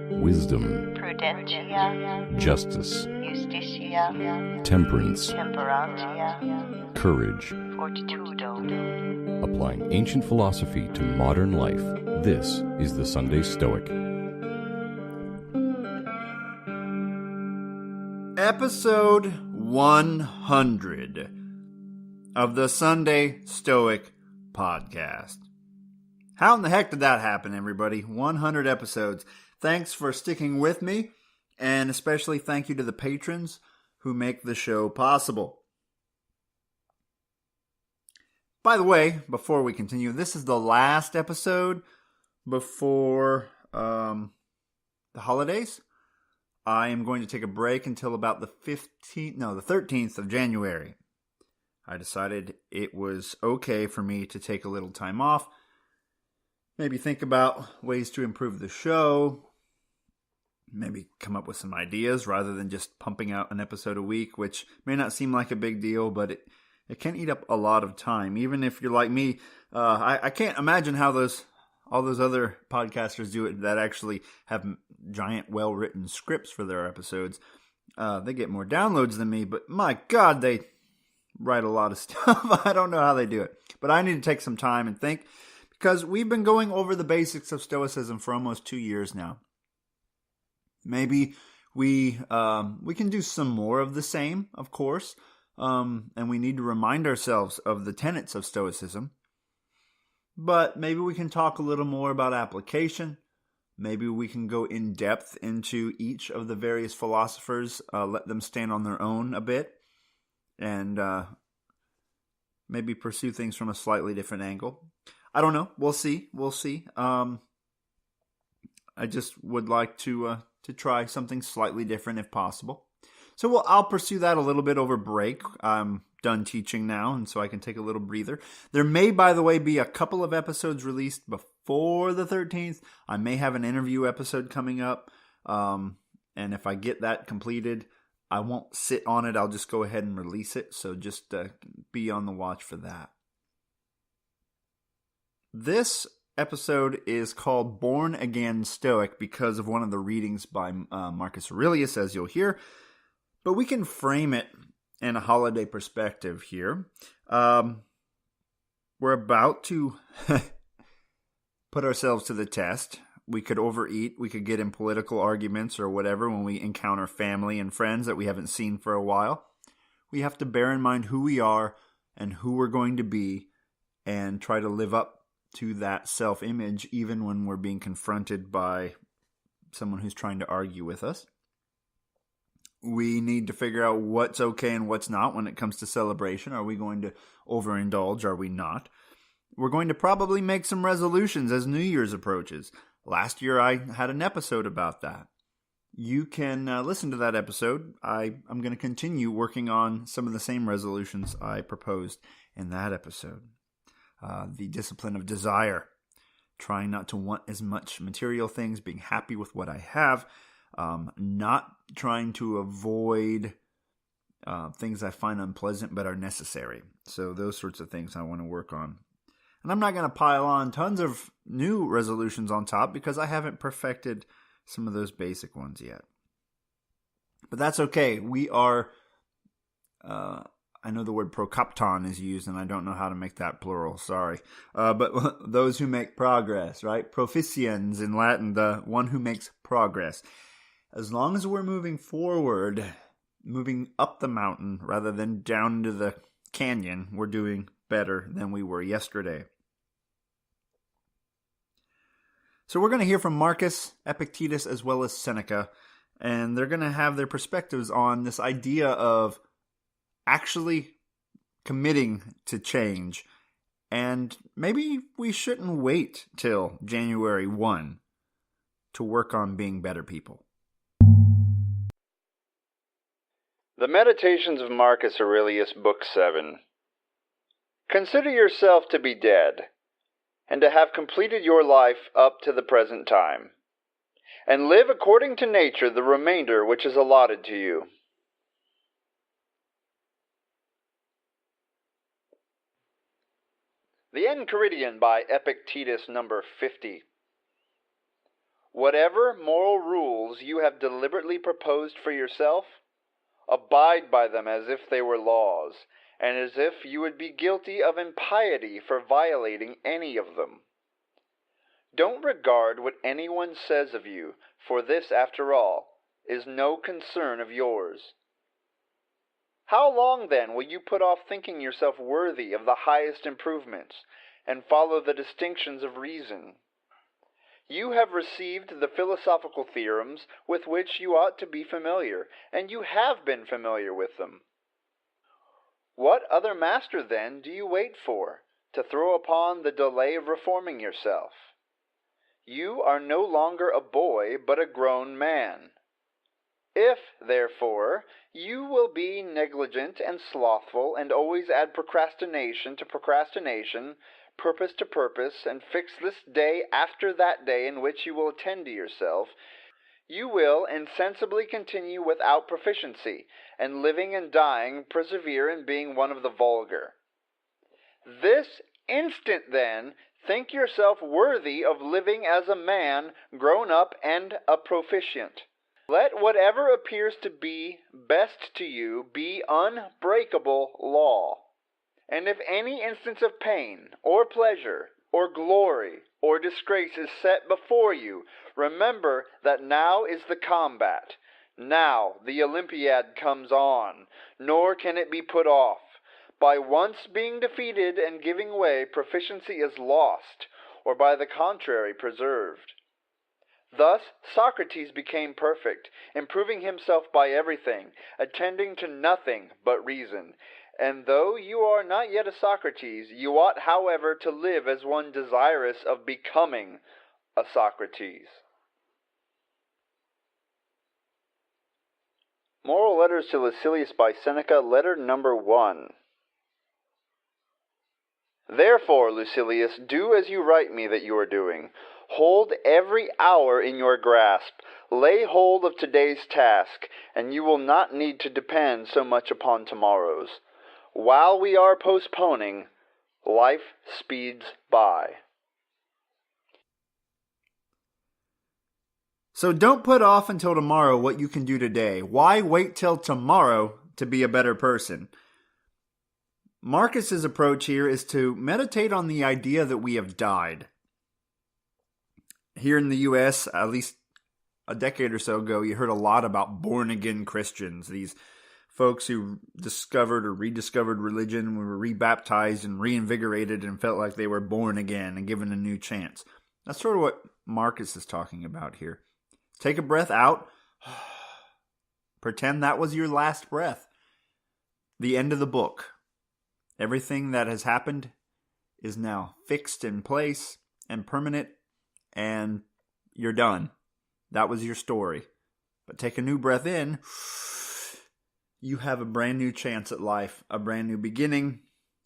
wisdom, prudentia, justice, justitia, temperance, temperantia, courage. fortitudo. Applying ancient philosophy to modern life, this is the Sunday Stoic. Episode 100 of the Sunday Stoic podcast. How in the heck did that happen, everybody? 100 episodes. Thanks for sticking with me, and especially thank you to the patrons who make the show possible. By the way, before we continue, this is the last episode before the holidays. I am going to take a break until about the 13th of January. I decided it was okay for me to take a little time off. Maybe think about ways to improve the show. Maybe come up with some ideas rather than just pumping out an episode a week, which may not seem like a big deal, but it can eat up a lot of time. Even if you're like me, I can't imagine how all those other podcasters do it that actually have giant, well-written scripts for their episodes. They get more downloads than me, but my God, they write a lot of stuff. I don't know how they do it. But I need to take some time and think, because we've been going over the basics of Stoicism for almost 2 years now. Maybe we can do some more of the same, of course, and we need to remind ourselves of the tenets of Stoicism. But maybe we can talk a little more about application. Maybe we can go in depth into each of the various philosophers, let them stand on their own a bit, and maybe pursue things from a slightly different angle. I don't know. We'll see. I just would like to try something slightly different if possible. So I'll pursue that a little bit over break. I'm done teaching now, and so I can take a little breather. There may, by the way, be a couple of episodes released before the 13th. I may have an interview episode coming up, and if I get that completed, I won't sit on it. I'll just go ahead and release it, so just be on the watch for that. This episode is called Born Again Stoic because of one of the readings by Marcus Aurelius, as you'll hear. But we can frame it in a holiday perspective here. We're about to put ourselves to the test. We could overeat. We could get in political arguments or whatever when we encounter family and friends that we haven't seen for a while. We have to bear in mind who we are and who we're going to be and try to live up to that self-image even when we're being confronted by someone who's trying to argue with us. We need to figure out what's okay and what's not when it comes to celebration. Are we going to overindulge? Are we not? We're going to probably make some resolutions as New Year's approaches. Last year I had an episode about that. You can listen to that episode. I'm going to continue working on some of the same resolutions I proposed in that episode. The discipline of desire, trying not to want as much material things, being happy with what I have, not trying to avoid things I find unpleasant but are necessary. So those sorts of things I want to work on. And I'm not going to pile on tons of new resolutions on top because I haven't perfected some of those basic ones yet. But that's okay. We are... I know the word prokopton is used, and I don't know how to make that plural, sorry. But those who make progress, right? Proficiens in Latin, the one who makes progress. As long as we're moving forward, moving up the mountain rather than down into the canyon, we're doing better than we were yesterday. So we're going to hear from Marcus, Epictetus, as well as Seneca, and they're going to have their perspectives on this idea of actually committing to change. And maybe we shouldn't wait till January 1 to work on being better people. The Meditations of Marcus Aurelius, Book 7. Consider yourself to be dead, and to have completed your life up to the present time, and live according to nature the remainder which is allotted to you. The Enchiridion by Epictetus, number 50. Whatever moral rules you have deliberately proposed for yourself, abide by them as if they were laws, and as if you would be guilty of impiety for violating any of them. Don't regard what anyone says of you, for this, after all, is no concern of yours. How long, then, will you put off thinking yourself worthy of the highest improvements, and follow the distinctions of reason? You have received the philosophical theorems with which you ought to be familiar, and you have been familiar with them. What other master, then, do you wait for, to throw upon the delay of reforming yourself? You are no longer a boy, but a grown man. If, therefore, you will be negligent and slothful, and always add procrastination to procrastination, purpose to purpose, and fix this day after that day in which you will attend to yourself, you will insensibly continue without proficiency, and living and dying persevere in being one of the vulgar. This instant, then, think yourself worthy of living as a man grown up and a proficient. Let whatever appears to be best to you be unbreakable law. And if any instance of pain, or pleasure, or glory, or disgrace is set before you, remember that now is the combat. Now the Olympiad comes on, nor can it be put off. By once being defeated and giving way, proficiency is lost, or by the contrary preserved. Thus Socrates became perfect, improving himself by everything, attending to nothing but reason. And though you are not yet a Socrates, you ought, however, to live as one desirous of becoming a Socrates. Moral Letters to Lucilius by Seneca, Letter number 1. Therefore, Lucilius, do as you write me that you are doing. Hold every hour in your grasp. Lay hold of today's task, and you will not need to depend so much upon tomorrow's. While we are postponing, life speeds by. So don't put off until tomorrow what you can do today. Why wait till tomorrow to be a better person? Marcus's approach here is to meditate on the idea that we have died. Here in the U.S., at least a decade or so ago, you heard a lot about born-again Christians, these folks who discovered or rediscovered religion, were rebaptized and reinvigorated and felt like they were born again and given a new chance. That's sort of what Marcus is talking about here. Take a breath out. Pretend that was your last breath. The end of the book. Everything that has happened is now fixed in place and permanent, and you're done. That was your story. But take a new breath in. You have a brand new chance at life, a brand new beginning.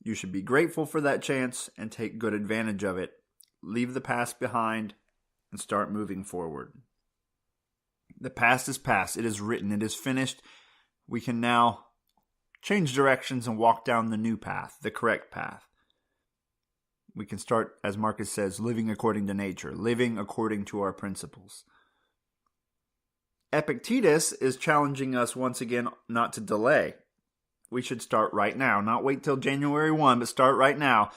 You should be grateful for that chance and take good advantage of it. Leave the past behind and start moving forward. The past is past. It is written. It is finished. We can now change directions and walk down the new path, the correct path. We can start, as Marcus says, living according to nature, living according to our principles. Epictetus is challenging us once again not to delay. We should start right now, not wait till January 1, but start right now.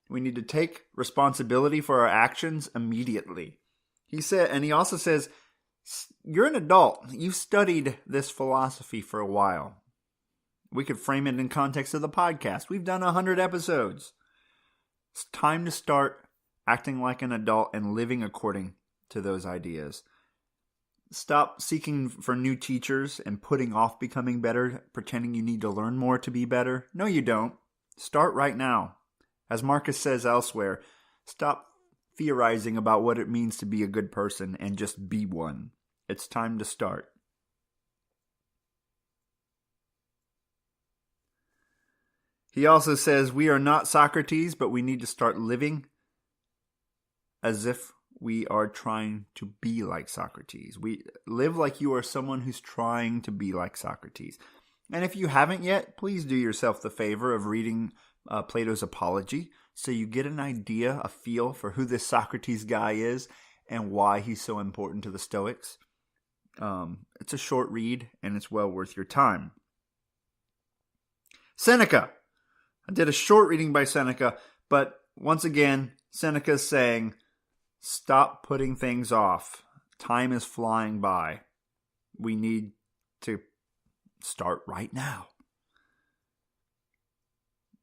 We need to take responsibility for our actions immediately. He also says, you're an adult. You've studied this philosophy for a while. We could frame it in context of the podcast. We've done 100 episodes. It's time to start acting like an adult and living according to those ideas. Stop seeking for new teachers and putting off becoming better, pretending you need to learn more to be better. No, you don't. Start right now. As Marcus says elsewhere, stop theorizing about what it means to be a good person and just be one. It's time to start. He also says we are not Socrates, but we need to start living as if we are trying to be like Socrates. We live like you are someone who's trying to be like Socrates. And if you haven't yet, please do yourself the favor of reading Plato's Apology so you get an idea, a feel for who this Socrates guy is, and why he's so important to the Stoics. It's a short read, and it's well worth your time. Seneca. I did a short reading by Seneca, but once again, Seneca's saying, stop putting things off. Time is flying by. We need to start right now.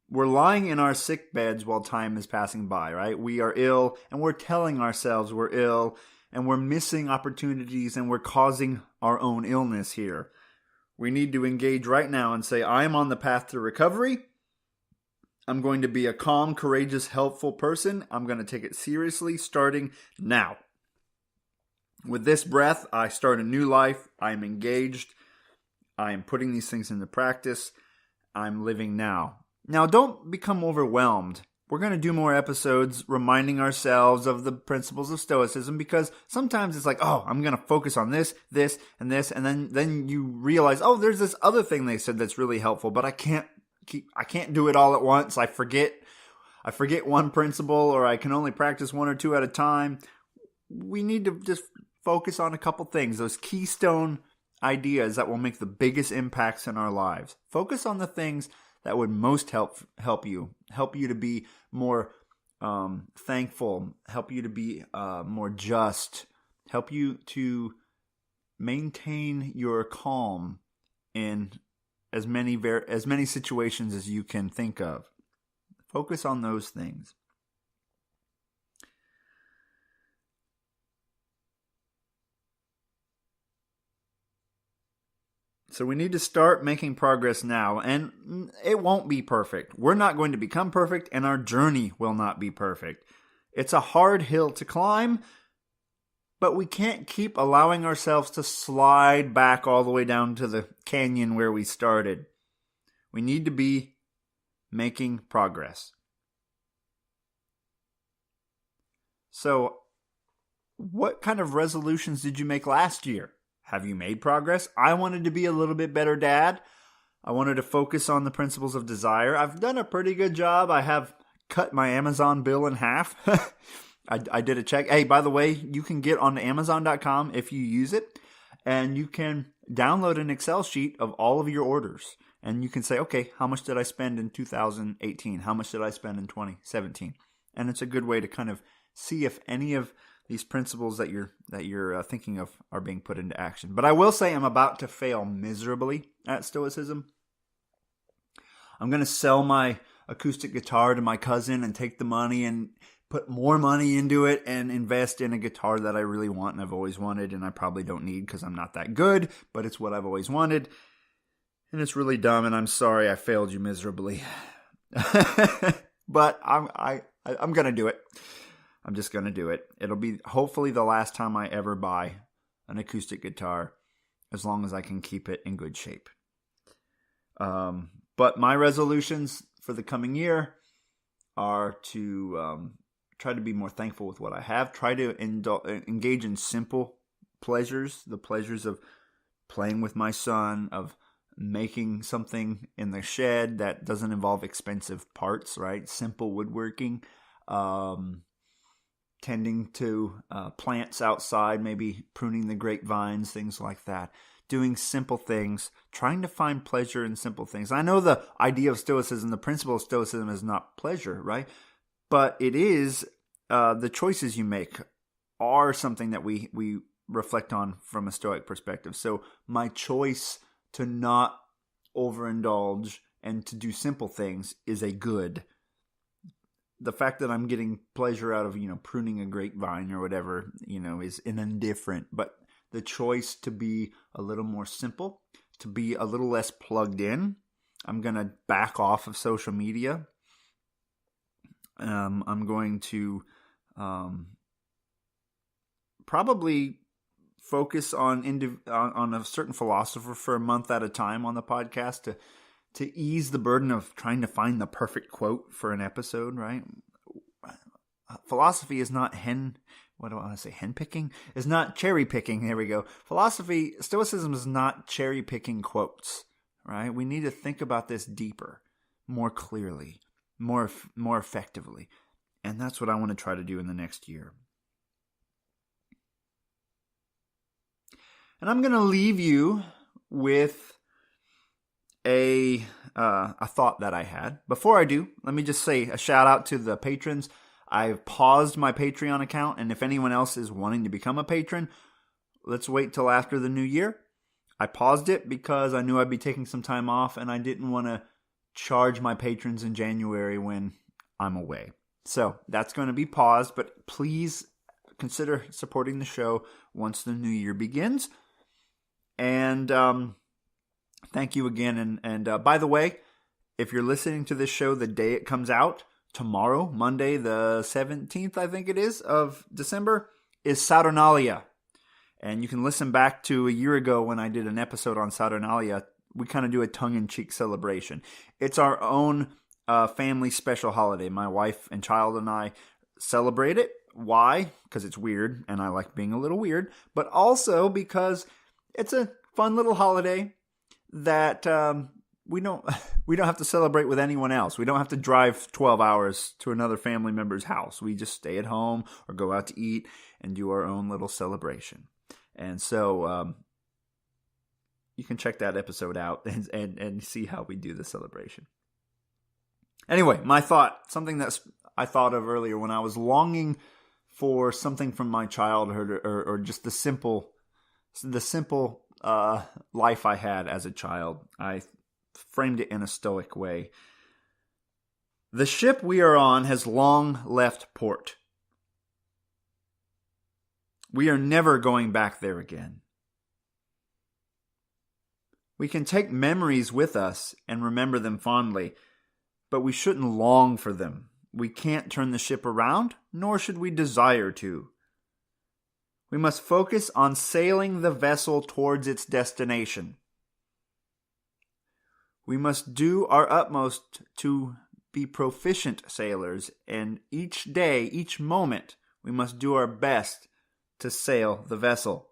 We're lying in our sick beds while time is passing by, right? We are ill, and we're telling ourselves we're ill, and we're missing opportunities, and we're causing our own illness here. We need to engage right now and say, I'm on the path to recovery. I'm going to be a calm, courageous, helpful person. I'm going to take it seriously starting now. With this breath, I start a new life. I'm engaged. I am putting these things into practice. I'm living now. Now, don't become overwhelmed. We're going to do more episodes reminding ourselves of the principles of Stoicism, because sometimes it's like, oh, I'm going to focus on this, this, and this, and then you realize, oh, there's this other thing they said that's really helpful, but I can't do it all at once. I forget one principle, or I can only practice one or two at a time. We need to just focus on a couple things, those keystone ideas that will make the biggest impacts in our lives. Focus on the things that would most help you to be more thankful, help you to be more just, help you to maintain your calm in as many situations as you can think of. Focus on those things. So we need to start making progress now, and it won't be perfect. We're not going to become perfect, and our journey will not be perfect. It's a hard hill to climb, but we can't keep allowing ourselves to slide back all the way down to the canyon where we started. We need to be making progress. So, what kind of resolutions did you make last year? Have you made progress? I wanted to be a little bit better dad. I wanted to focus on the principles of desire. I've done a pretty good job. I have cut my Amazon bill in half. I did a check. Hey, by the way, you can get on Amazon.com if you use it, and you can download an Excel sheet of all of your orders. And you can say, okay, how much did I spend in 2018? How much did I spend in 2017? And it's a good way to kind of see if any of these principles that you're thinking of are being put into action. But I will say I'm about to fail miserably at Stoicism. I'm going to sell my acoustic guitar to my cousin and take the money and put more money into it and invest in a guitar that I really want and I've always wanted, and I probably don't need because I'm not that good, but it's what I've always wanted. And it's really dumb, and I'm sorry I failed you miserably. But I'm going to do it. I'm just going to do it. It'll be hopefully the last time I ever buy an acoustic guitar, as long as I can keep it in good shape. But my resolutions for the coming year are to try to be more thankful with what I have. Try to engage in simple pleasures, the pleasures of playing with my son, of making something in the shed that doesn't involve expensive parts, right? Simple woodworking. Tending to plants outside, maybe pruning the grapevines, things like that. Doing simple things, trying to find pleasure in simple things. I know the idea of Stoicism, the principle of Stoicism is not pleasure, right? But it is, the choices you make are something that we reflect on from a Stoic perspective. So my choice to not overindulge and to do simple things is a good. The fact that I'm getting pleasure out of, pruning a grapevine or whatever, is an indifferent. But the choice to be a little more simple, to be a little less plugged in. I'm going to back off of social media. I'm going to probably focus on a certain philosopher for a month at a time on the podcast to ease the burden of trying to find the perfect quote for an episode, right? Philosophy is not hen picking? Is not cherry picking. There we go. Stoicism is not cherry picking quotes, right? We need to think about this deeper, more clearly, more effectively. And that's what I want to try to do in the next year. And I'm going to leave you with a thought that I had. Before I do, let me just say a shout out to the patrons. I've paused my Patreon account, and if anyone else is wanting to become a patron, let's wait till after the new year. I paused it because I knew I'd be taking some time off, and I didn't want to charge my patrons in January when I'm away. So that's going to be paused, but please consider supporting the show once the new year begins. And thank you again. And by the way, if you're listening to this show the day it comes out, tomorrow, Monday the 17th, I think it is, of December, is Saturnalia. And you can listen back to a year ago when I did an episode on Saturnalia. We kind of do a tongue-in-cheek celebration. It's our own family special holiday. My wife and child and I celebrate it. Why? Because it's weird, and I like being a little weird. But also because it's a fun little holiday that we don't have to celebrate with anyone else. We don't have to drive 12 hours to another family member's house. We just stay at home or go out to eat and do our own little celebration. And so you can check that episode out and see how we do the celebration. Anyway, my thought, something that I thought of earlier when I was longing for something from my childhood or just the simple life I had as a child. I framed it in a Stoic way. The ship we are on has long left port. We are never going back there again. We can take memories with us and remember them fondly, but we shouldn't long for them. We can't turn the ship around, nor should we desire to. We must focus on sailing the vessel towards its destination. We must do our utmost to be proficient sailors, and each day, each moment, we must do our best to sail the vessel.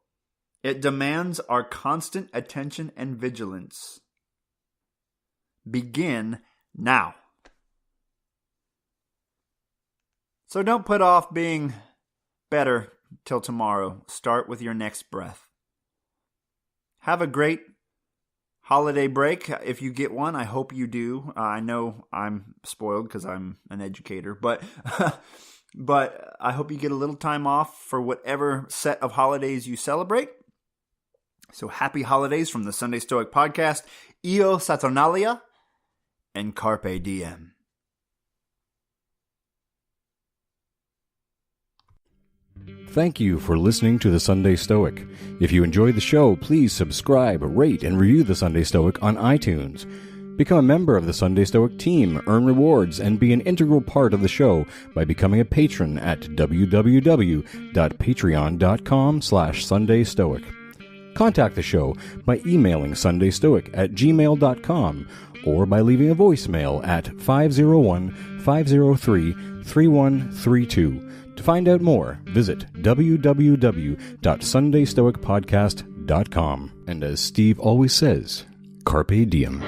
It demands our constant attention and vigilance. Begin now. So don't put off being better till tomorrow. Start with your next breath. Have a great holiday break if you get one. I hope you do. I know I'm spoiled because I'm an educator, but but I hope you get a little time off for whatever set of holidays you celebrate. So happy holidays from the Sunday Stoic Podcast. Io Saturnalia and Carpe Diem. Thank you for listening to the Sunday Stoic. If you enjoyed the show, please subscribe, rate, and review the Sunday Stoic on iTunes. Become a member of the Sunday Stoic team, earn rewards, and be an integral part of the show by becoming a patron at www.patreon.com/SundayStoic. Contact the show by emailing sundaystoic@gmail.com or by leaving a voicemail at 501-503-3132. To find out more, visit www.sundaystoicpodcast.com. And as Steve always says, Carpe Diem.